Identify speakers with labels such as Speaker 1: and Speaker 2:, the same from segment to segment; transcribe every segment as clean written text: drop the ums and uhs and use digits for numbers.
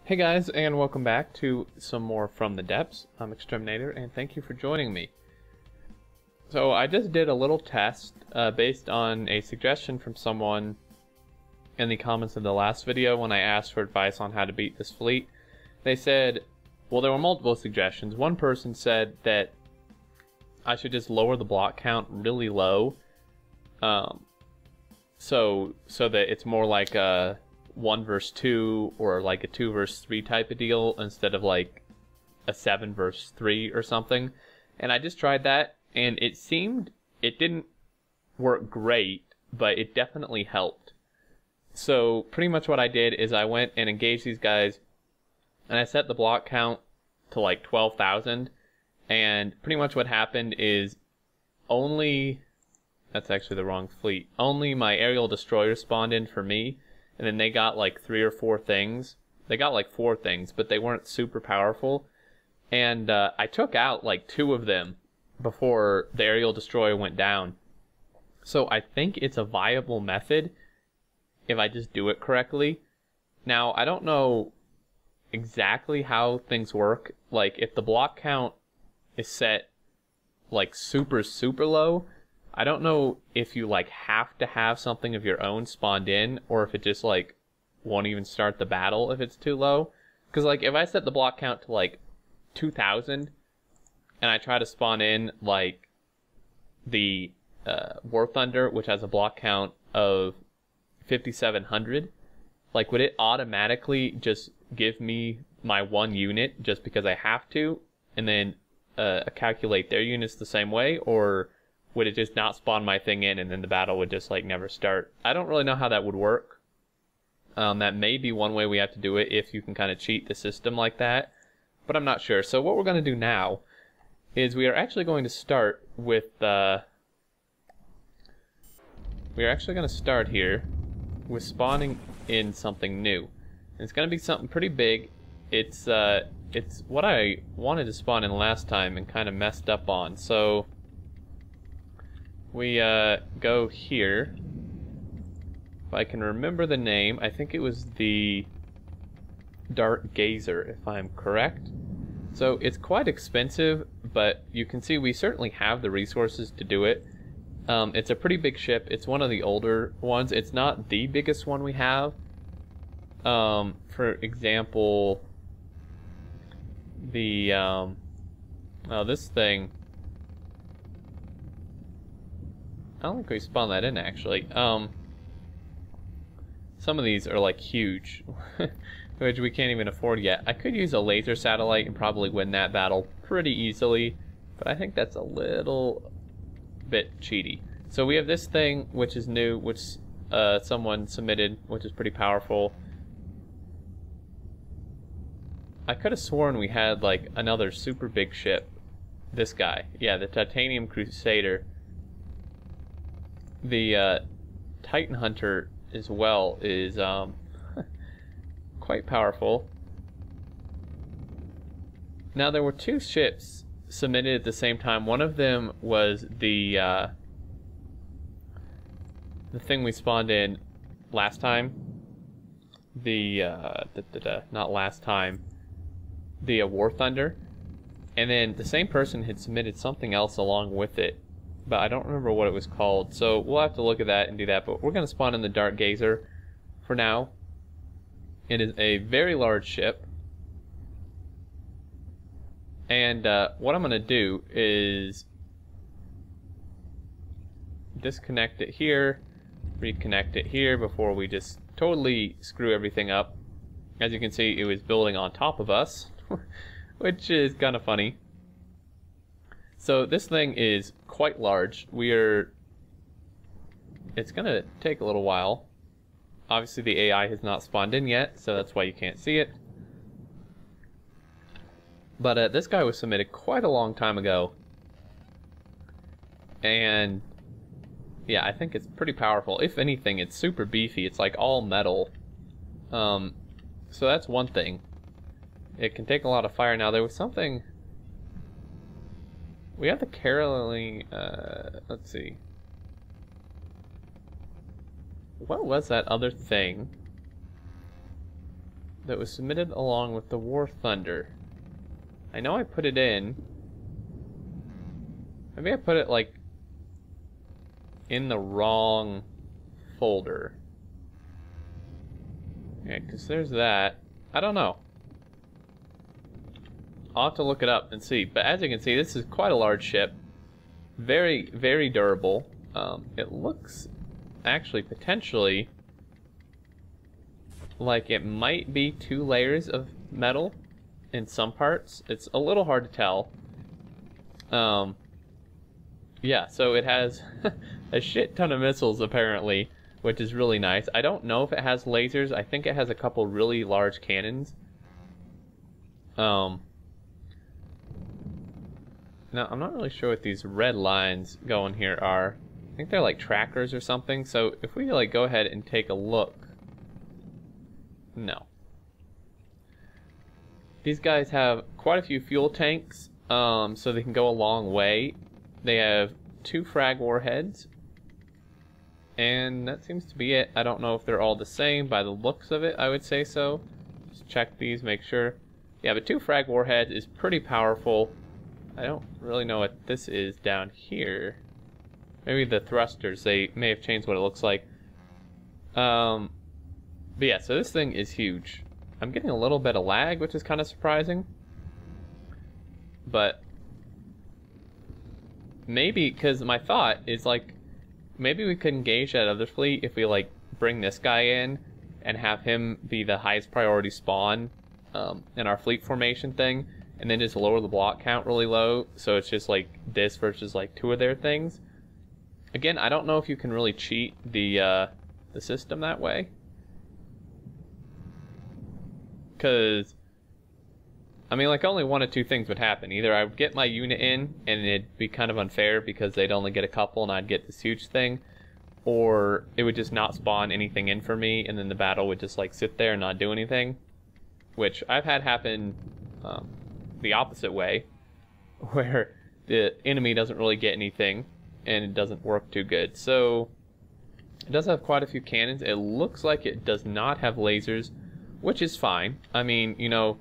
Speaker 1: Hey guys, and welcome back to some more From the Depths. I'm Exterminator, and thank you for joining me. So I just did a little test based on a suggestion from someone in the comments of the last video when I asked for advice on how to beat this fleet. They said, well, there were multiple suggestions. One person said that I should just lower the block count really low, so that it's more like a 1 versus 2 or like a 2 versus 3 type of deal instead of like a 7 versus 3 or something. And I just tried that, and it didn't work great, but it definitely helped. So pretty much what I did is I went and engaged these guys, and I set the block count to like 12,000. And pretty much what happened is that's actually the wrong fleet. Only my aerial destroyers spawned in for me, and then they got like 3 or 4 things. They got like 4 things, but they weren't super powerful. And I took out like 2 of them before the aerial destroyer went down. So I think it's a viable method if I just do it correctly. Now, I don't know exactly how things work. Like, if the block count is set like super low, I don't know if you like have to have something of your own spawned in, or if it just like won't even start the battle if it's too low. Because like if I set the block count to like 2,000 and I try to spawn in like the War Thunder, which has a block count of 5,700, like would it automatically just give me my 1 unit just because I have to, and then calculate their units the same way, or would it just not spawn my thing in and then the battle would just like never start? I don't really know how that would work. That may be one way we have to do it if you can kind of cheat the system like that, but I'm not sure. So what we're going to do now is we are actually going to start with here with spawning in something new. And it's going to be something pretty big. It's what I wanted to spawn in last time and kind of messed up on. So we go here. If I can remember the name, I think it was the Dark Gazer, if I'm correct. So it's quite expensive, but you can see we certainly have the resources to do it. It's a pretty big ship. It's one of the older ones. It's not the biggest one we have. For example, the this thing, I don't think we spawned that in actually. Some of these are like huge, which we can't even afford yet. I could use a laser satellite and probably win that battle pretty easily, but I think that's a little bit cheaty. So we have this thing, which is new, which someone submitted, which is pretty powerful. I could have sworn we had like another super big ship. This guy, yeah, the Titanium Crusader. The Titan Hunter as well is quite powerful. Now there were 2 ships submitted at the same time. One of them was the thing we spawned in last time. Not last time. The War Thunder. And then the same person had submitted something else along with it, but I don't remember what it was called, so we'll have to look at that and do that. But we're going to spawn in the Dark Gazer for now. It is a very large ship, and what I'm going to do is disconnect it here, reconnect it here before we just totally screw everything up. As you can see, it was building on top of us, which is kind of funny. So this thing is quite large. It's gonna take a little while. Obviously the AI has not spawned in yet, so that's why you can't see it. But this guy was submitted quite a long time ago. And yeah, I think it's pretty powerful. If anything, it's super beefy. It's like all metal. So that's one thing. It can take a lot of fire. Now there was something... We have the caroling, let's see. What was that other thing? that was submitted along with the War Thunder. I know I put it in. Maybe I put it like in the wrong folder. Yeah, because there's that. I don't know. I'll have to look it up and see. But as you can see, this is quite a large ship. Very, very durable. It looks actually potentially like it might be 2 layers of metal in some parts. It's a little hard to tell. Yeah, so it has a shit ton of missiles apparently, which is really nice. I don't know if it has lasers. I think it has a couple really large cannons. Now, I'm not really sure what these red lines going here are. I think they're like trackers or something. So if we like go ahead and take a look. No. These guys have quite a few fuel tanks, so they can go a long way. They have 2 frag warheads. And that seems to be it. I don't know if they're all the same. By the looks of it, I would say so. Just check these, make sure. Yeah, but 2 frag warheads is pretty powerful. I don't really know what this is down here. Maybe the thrusters. They may have changed what it looks like. But yeah, so this thing is huge. I'm getting a little bit of lag, which is kind of surprising. But maybe, because my thought is like, maybe we could engage that other fleet if we like bring this guy in and have him be the highest priority spawn in our fleet formation thing, and then just lower the block count really low, so it's just like this versus like 2 of their things. Again, I don't know if you can really cheat the system that way, because I mean, like, only 1 of 2 things would happen. Either I would get my unit in and it'd be kind of unfair because they'd only get a couple and I'd get this huge thing, or it would just not spawn anything in for me and then the battle would just like sit there and not do anything, which I've had happen the opposite way, where the enemy doesn't really get anything and it doesn't work too good. So it does have quite a few cannons. It looks like it does not have lasers, which is fine. I mean, you know,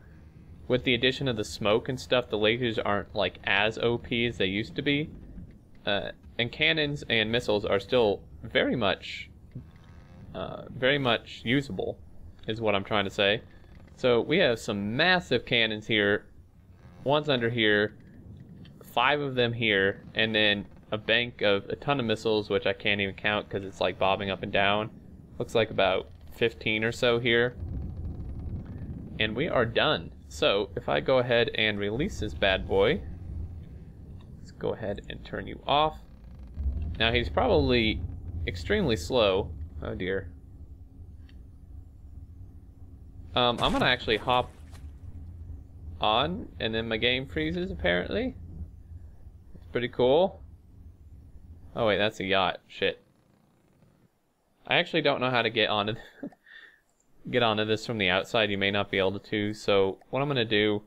Speaker 1: with the addition of the smoke and stuff, the lasers aren't like as OP as they used to be. And cannons and missiles are still very much usable, is what I'm trying to say. So we have some massive cannons here. One's under here, 5 of them here, and then a bank of a ton of missiles, which I can't even count because it's like bobbing up and down. Looks like about 15 or so here. And we are done. So if I go ahead and release this bad boy, let's go ahead and turn you off. Now he's probably extremely slow. Oh dear. I'm gonna actually hop on and then my game freezes apparently. It's pretty cool. Oh wait, that's a yacht. Shit. I actually don't know how to get onto get onto this from the outside. You may not be able to. So what I'm gonna do,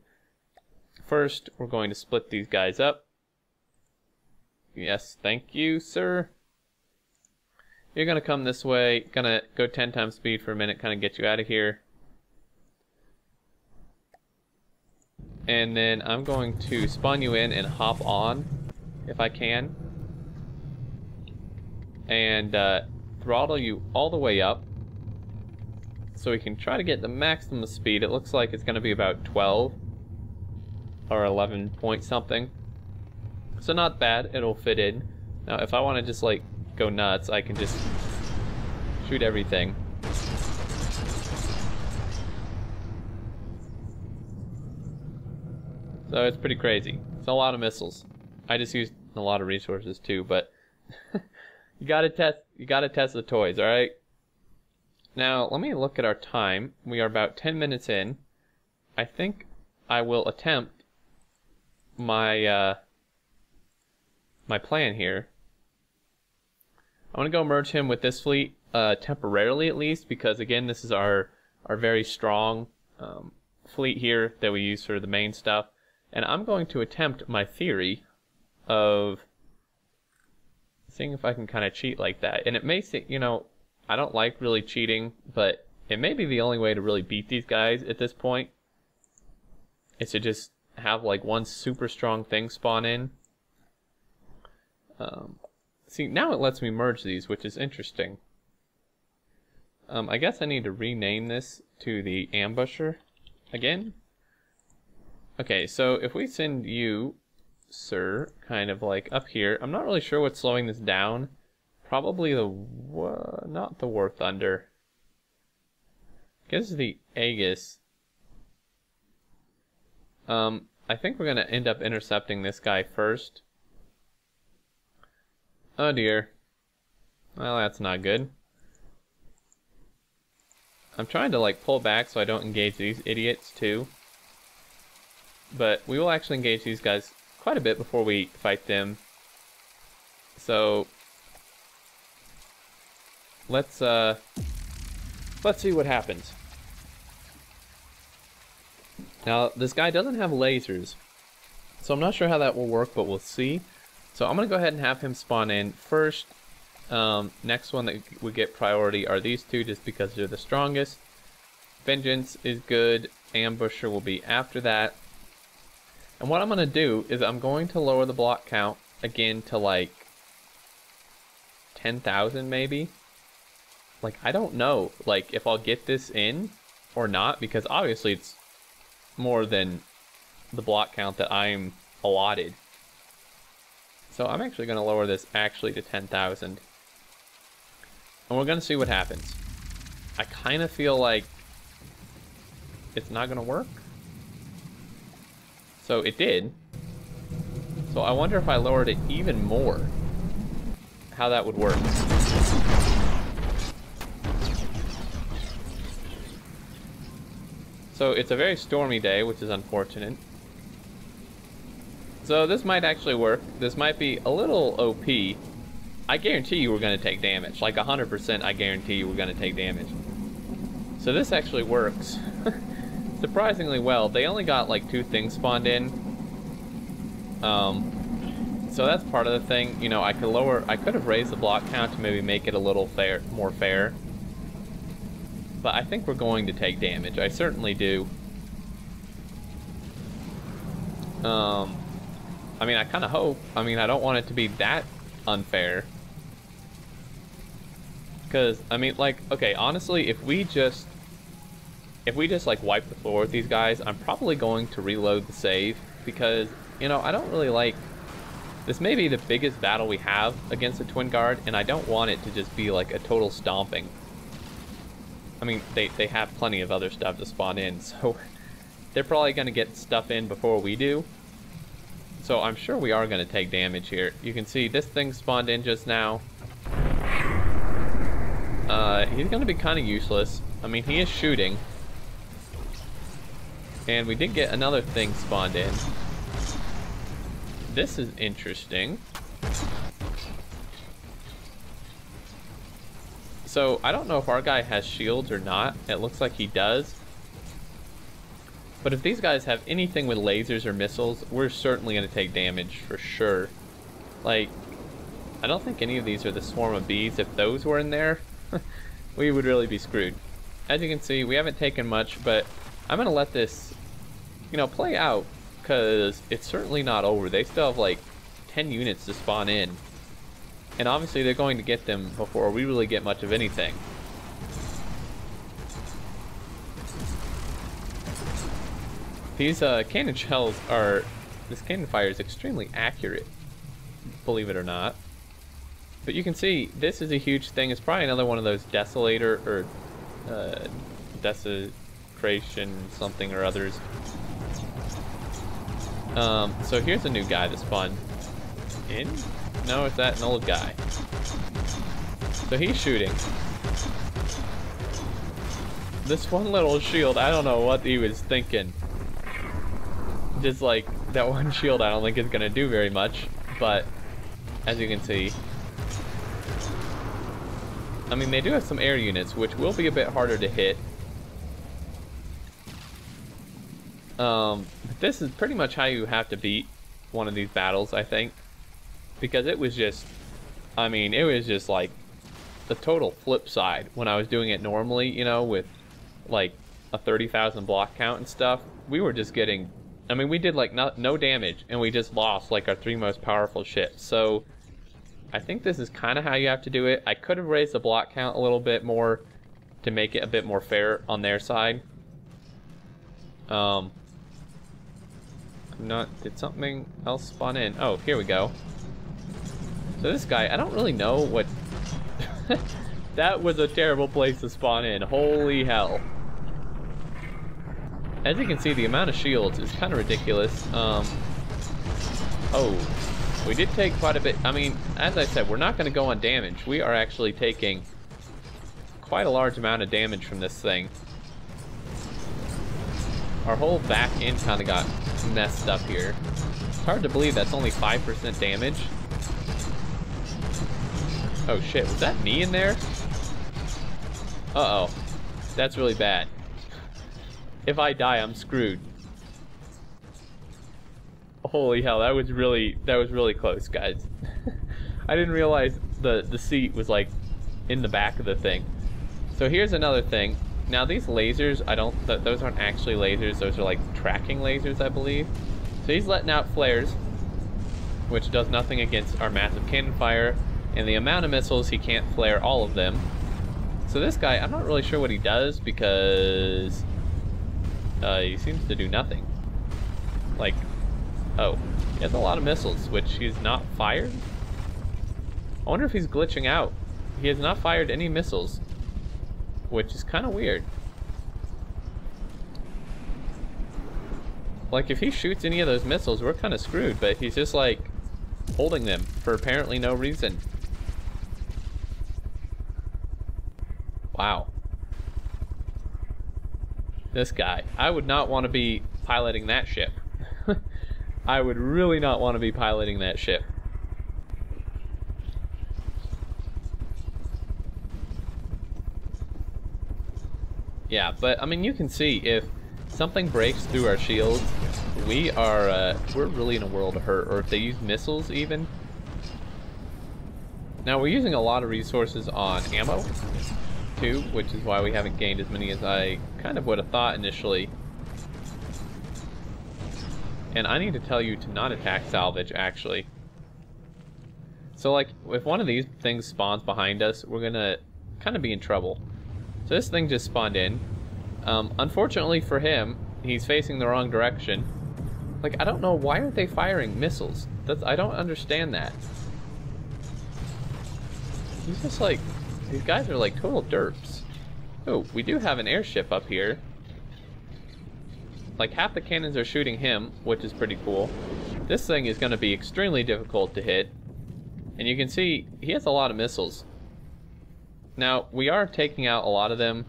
Speaker 1: first we're going to split these guys up. Yes, thank you, sir. You're gonna come this way, gonna go 10 times speed for a minute, kind of get you out of here. And then I'm going to spawn you in and hop on, if I can. And throttle you all the way up, so we can try to get the maximum speed. It looks like it's gonna be about 12 or 11 point something. So not bad, it'll fit in. Now if I want to just like go nuts, I can just shoot everything. So it's pretty crazy. It's a lot of missiles. I just used a lot of resources too, but you gotta test the toys, alright? Now let me look at our time. We are about 10 minutes in. I think I will attempt my my plan here. I'm gonna go merge him with this fleet temporarily, at least, because again, this is our very strong fleet here that we use for the main stuff. And I'm going to attempt my theory of seeing if I can kind of cheat like that. And it may seem, you know, I don't like really cheating, but it may be the only way to really beat these guys at this point, is to just have like one super strong thing spawn in. See, now it lets me merge these, which is interesting. I guess I need to rename this to the ambusher again. Okay, so if we send you, sir, kind of like up here, I'm not really sure what's slowing this down. Probably the, not the War Thunder. I guess the Aegis. I think we're going to end up intercepting this guy first. Oh dear. Well, that's not good. I'm trying to like pull back so I don't engage these idiots too. But we will actually engage these guys quite a bit before we fight them. So let's see what happens. Now, this guy doesn't have lasers, so I'm not sure how that will work, but we'll see. So I'm going to go ahead and have him spawn in first. Next one that would get priority are these two, just because they're the strongest. Vengeance is good. Ambusher will be after that. And what I'm going to do is I'm going to lower the block count again to like 10,000 maybe. Like, I don't know like if I'll get this in or not, because obviously it's more than the block count that I'm allotted. So I'm actually going to lower this actually to 10,000. And we're going to see what happens. I kind of feel like it's not going to work. So it did. So I wonder if I lowered it even more, how that would work. So it's a very stormy day, which is unfortunate. So this might actually work. This might be a little OP. I guarantee you we're going to take damage. Like 100% I guarantee you we're going to take damage. So this actually works. Surprisingly well. They only got like 2 things spawned in. So that's part of the thing. You know, I could have raised the block count to maybe make it a little more fair. But I think we're going to take damage. I certainly do. I mean, I kind of hope. I mean, I don't want it to be that unfair. Because, I mean, like, okay, honestly, if we just like wipe the floor with these guys, I'm probably going to reload the save. Because, you know, I don't really like... This may be the biggest battle we have against the Twin Guard, and I don't want it to just be like a total stomping. I mean, they have plenty of other stuff to spawn in, so they're probably going to get stuff in before we do. So I'm sure we are going to take damage here. You can see this thing spawned in just now. He's going to be kind of useless. I mean, he is shooting. And we did get another thing spawned in. This is interesting. So, I don't know if our guy has shields or not. It looks like he does. But if these guys have anything with lasers or missiles, we're certainly going to take damage for sure. Like, I don't think any of these are the swarm of bees. If those were in there, we would really be screwed. As you can see, we haven't taken much, but I'm going to let this, you know, play out, because it's certainly not over. They still have like 10 units to spawn in. And obviously they're going to get them before we really get much of anything. These cannon shells are... This cannon fire is extremely accurate, believe it or not. But you can see, this is a huge thing. It's probably another one of those desolator or desecration something or others. So here's a new guy that spawned in. No, is that an old guy? So he's shooting. This one little shield, I don't know what he was thinking. Just like, that one shield I don't think is going to do very much. But, as you can see... I mean, they do have some air units, which will be a bit harder to hit. But this is pretty much how you have to beat one of these battles, I think. Because it was just, I mean, it was just like the total flip side when I was doing it normally, you know, with like a 30,000 block count and stuff, we were just getting, I mean, we did like no damage, and we just lost like our 3 most powerful ships. So I think this is kind of how you have to do it. I could have raised the block count a little bit more to make it a bit more fair on their side. Did something else spawn in? Oh, here we go. So this guy, I don't really know what... That was a terrible place to spawn in. Holy hell. As you can see, the amount of shields is kind of ridiculous. Oh, we did take quite a bit. I mean, as I said, we're not going to go on damage. We are actually taking quite a large amount of damage from this thing. Our whole back end kind of got messed up here. It's hard to believe that's only 5% damage. Oh shit, was that me in there? Uh-oh. That's really bad. If I die, I'm screwed. Holy hell, that was really close, guys. I didn't realize the seat was like in the back of the thing. So here's another thing. Now these lasers, those aren't actually lasers, those are like tracking lasers, I believe. So he's letting out flares, which does nothing against our massive cannon fire, and the amount of missiles, he can't flare all of them. So this guy, I'm not really sure what he does, because he seems to do nothing. Like, oh, he has a lot of missiles, which he's not fired? I wonder if he's glitching out. He has not fired any missiles, which is kind of weird. Like, if he shoots any of those missiles, we're kind of screwed, but he's just like holding them for apparently no reason. Wow. This guy. I would not want to be piloting that ship. I would really not want to be piloting that ship. Yeah, but I mean, you can see if something breaks through our shields, we're really in a world of hurt. Or if they use missiles even. Now we're using a lot of resources on ammo too, which is why we haven't gained as many as I kind of would have thought initially. And I need to tell you to not attack salvage, actually. So like, if one of these things spawns behind us, we're gonna kind of be in trouble. So this thing just spawned in. Unfortunately for him, he's facing the wrong direction. Like, I don't know, why aren't they firing missiles? I don't understand that. He's just like, these guys are like total derps. Oh, we do have an airship up here. Like, half the cannons are shooting him, which is pretty cool. This thing is going to be extremely difficult to hit. And you can see, he has a lot of missiles. Now, we are taking out a lot of them.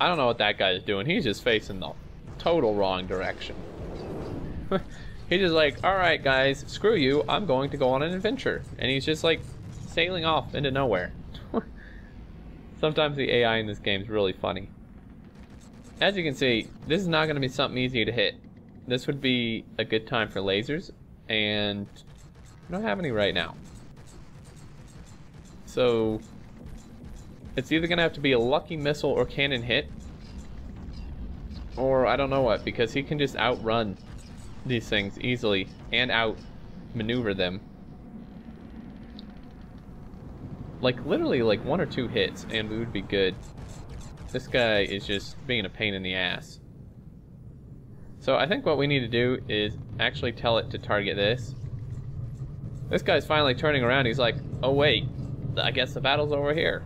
Speaker 1: I don't know what that guy is doing. He's just facing the total wrong direction. He's just like, alright guys, screw you, I'm going to go on an adventure. And he's just like, sailing off into nowhere. Sometimes the AI in this game is really funny. As you can see, this is not going to be something easy to hit. This would be a good time for lasers, and I don't have any right now. So it's either going to have to be a lucky missile or cannon hit, or I don't know what, because he can just outrun these things easily and outmaneuver them. Like, literally, like 1 or 2 hits and we would be good. This guy is just being a pain in the ass. So I think what we need to do is actually tell it to target this. This guy's finally turning around. He's like, oh wait, I guess the battle's over here.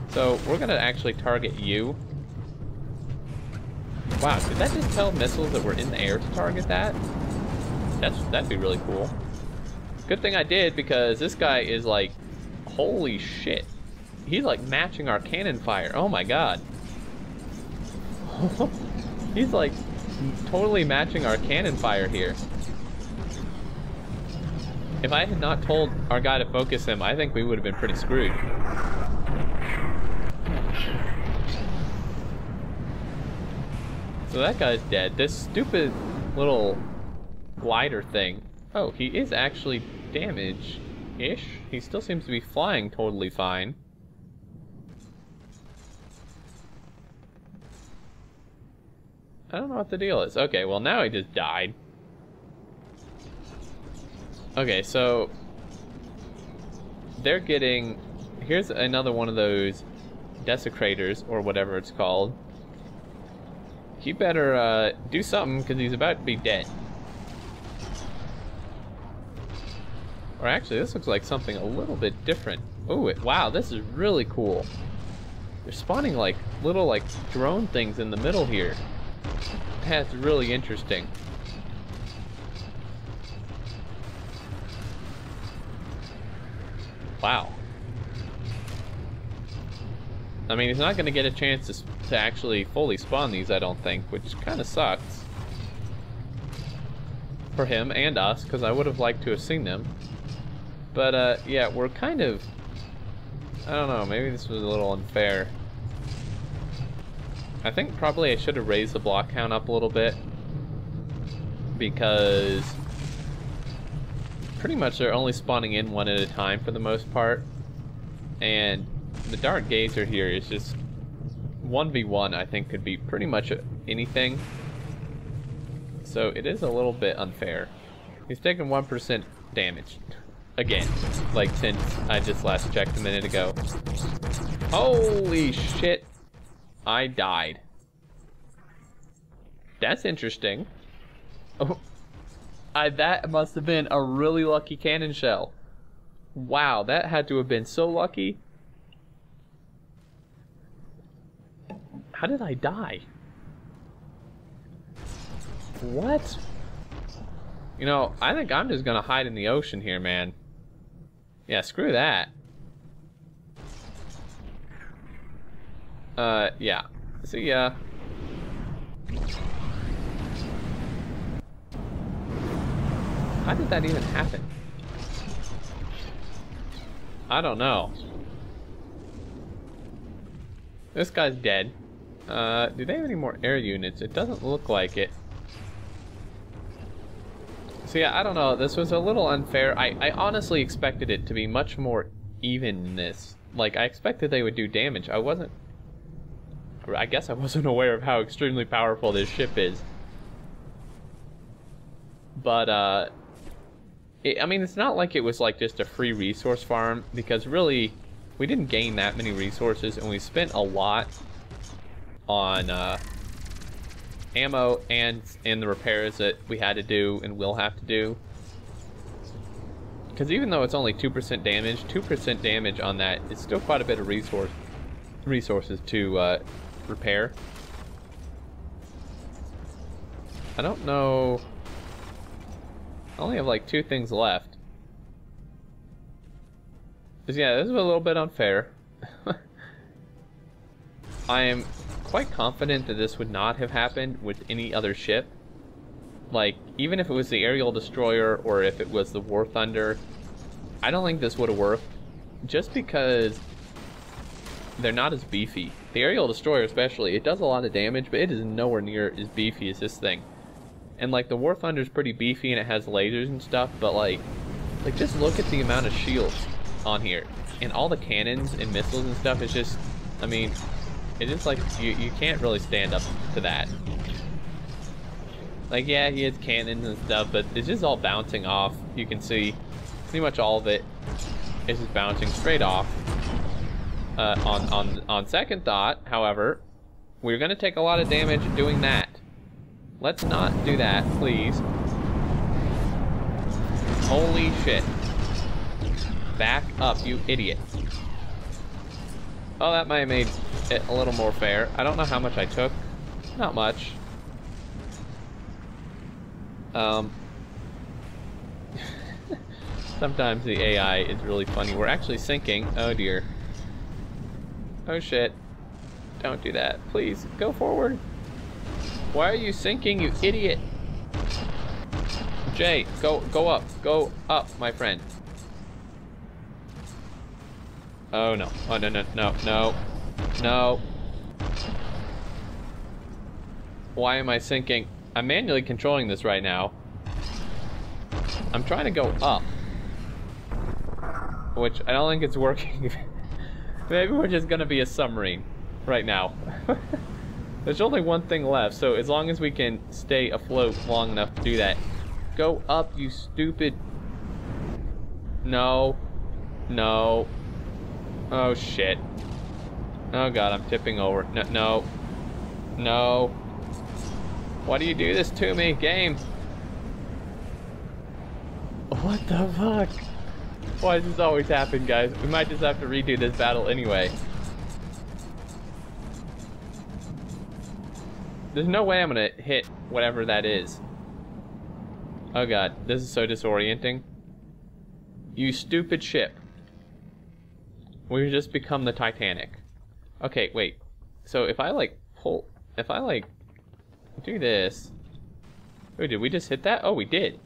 Speaker 1: So we're gonna actually target you. Wow, did that just tell missiles that were in the air to target that? That'd be really cool. Good thing I did, because this guy is like, holy shit. He's like matching our cannon fire. Oh my god. He's like totally matching our cannon fire here. If I had not told our guy to focus him, I think we would have been pretty screwed. So that guy's dead. This stupid little glider thing. Oh, he is actually damaged-ish. He still seems to be flying totally fine. I don't know what the deal is. Okay, well now he just died. Okay, so they're getting... Here's another one of those desecrators, or whatever it's called. He better do something, because he's about to be dead. Or actually, this looks like something a little bit different. Oh, wow, this is really cool. They're spawning like little like drone things in the middle here. That's really interesting. Wow. I mean, he's not going to get a chance to actually fully spawn these, I don't think, which kind of sucks. For him and us, because I would have liked to have seen them. But, yeah, we're kind of... I don't know, maybe this was a little unfair. I think probably I should have raised the block count up a little bit. Because... pretty much they're only spawning in one at a time for the most part. And the Dart Gazer here is just 1v1, I think could be pretty much anything. So it is a little bit unfair. He's taking 1% damage. Again, like since I just last checked a minute ago. Holy shit. I died. That's interesting. Oh. That must have been a really lucky cannon shell. Wow, that had to have been so lucky. How did I die? What? You know, I think I'm just gonna hide in the ocean here, man. Yeah, screw that. Yeah. See ya. How did that even happen? I don't know. This guy's dead. Do they have any more air units? It doesn't look like it. So yeah, I don't know. This was a little unfair. I honestly expected it to be much more evenness. Like, I expected they would do damage. I guess I wasn't aware of how extremely powerful this ship is. But, I mean, it's not like it was like just a free resource farm, because really, we didn't gain that many resources, and we spent a lot on ammo and the repairs that we had to do and will have to do. Because even though it's only 2% damage, 2% damage on that is still quite a bit of resources to repair. I don't know. I only have like 2 things left. Because yeah, this is a little bit unfair. I am quite confident that this would not have happened with any other ship. Like, even if it was the aerial destroyer or if it was the War Thunder, I don't think this would have worked. Just because they're not as beefy. The aerial destroyer especially, it does a lot of damage, but it is nowhere near as beefy as this thing. And like, the War Thunder is pretty beefy and it has lasers and stuff, but like just look at the amount of shields on here. And all the cannons and missiles and stuff is just, I mean, it is like, you can't really stand up to that. Like, yeah, he has cannons and stuff, but it's just all bouncing off. You can see pretty much all of it is just bouncing straight off. On second thought, however, we're going to take a lot of damage doing that. Let's not do that, please. Holy shit. Back up, you idiot. Oh, that might have made it a little more fair. I don't know how much I took. Not much. Sometimes the AI is really funny. We're actually sinking. Oh dear. Oh shit. Don't do that. Please, go forward. Why are you sinking, you idiot? Jay, go up. Go up, my friend. Oh no. Oh no, no, no, no. No. Why am I sinking? I'm manually controlling this right now. I'm trying to go up. Which I don't think it's working. Maybe we're just gonna be a submarine right now. There's only one thing left, so as long as we can stay afloat long enough to do that. Go up, you stupid... No. No. Oh, shit. Oh, God, I'm tipping over. No, no. No. Why do you do this to me, game? What the fuck? Why does this always happen, guys? We might just have to redo this battle anyway. There's no way I'm gonna hit whatever that is. Oh god, this is so disorienting. You stupid ship. We've just become the Titanic. Okay, wait. So if I like pull... If I like do this... Oh, did we just hit that? Oh, we did.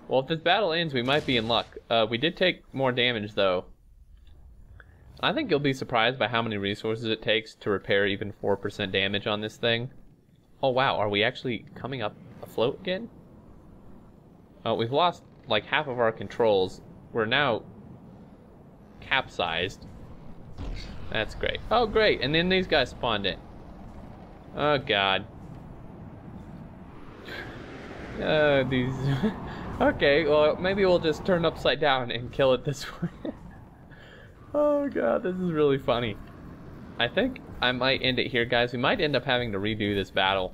Speaker 1: Well, if this battle ends, we might be in luck. We did take more damage, though. I think you'll be surprised by how many resources it takes to repair even 4% damage on this thing. Oh, wow. Are we actually coming up afloat again? Oh, we've lost, like, half of our controls. We're now capsized. That's great. Oh, great. And then these guys spawned in. Oh, God. These... Okay, well, maybe we'll just turn upside down and kill it this way. Oh, God, this is really funny. I think I might end it here, guys. We might end up having to redo this battle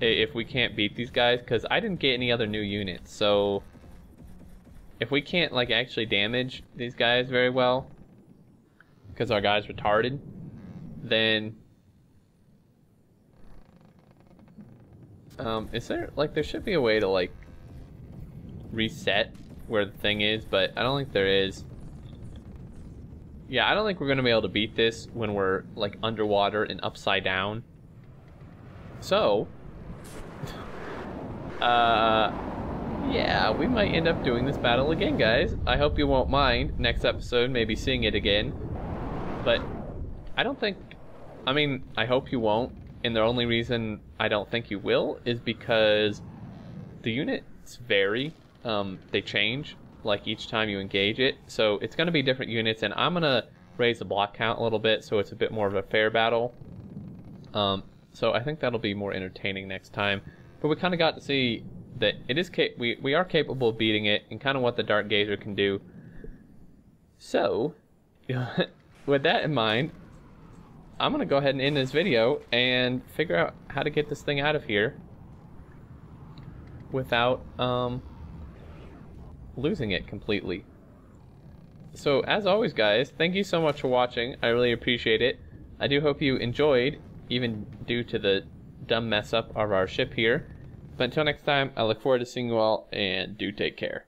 Speaker 1: if we can't beat these guys, because I didn't get any other new units. So if we can't, like, actually damage these guys very well, because our guy's retarded, then... is there, like, there should be a way to, like, reset where the thing is, but I don't think there is. Yeah, I don't think we're gonna be able to beat this when we're, like, underwater and upside down. So, yeah, we might end up doing this battle again, guys. I hope you won't mind next episode maybe seeing it again, but I don't think, I mean, I hope you won't, and the only reason I don't think you will is because the units vary. They change, like, each time you engage it, so it's going to be different units, and I'm going to raise the block count a little bit so it's a bit more of a fair battle. So I think that'll be more entertaining next time, but we kind of got to see that it is we are capable of beating it, and kind of what the Dark Gazer can do. So with that in mind, I'm going to go ahead and end this video and figure out how to get this thing out of here without losing it completely. So as always, guys, thank you so much for watching. I really appreciate it. I do hope you enjoyed, even due to the dumb mess up of our ship here. But until next time, I look forward to seeing you all, and do take care.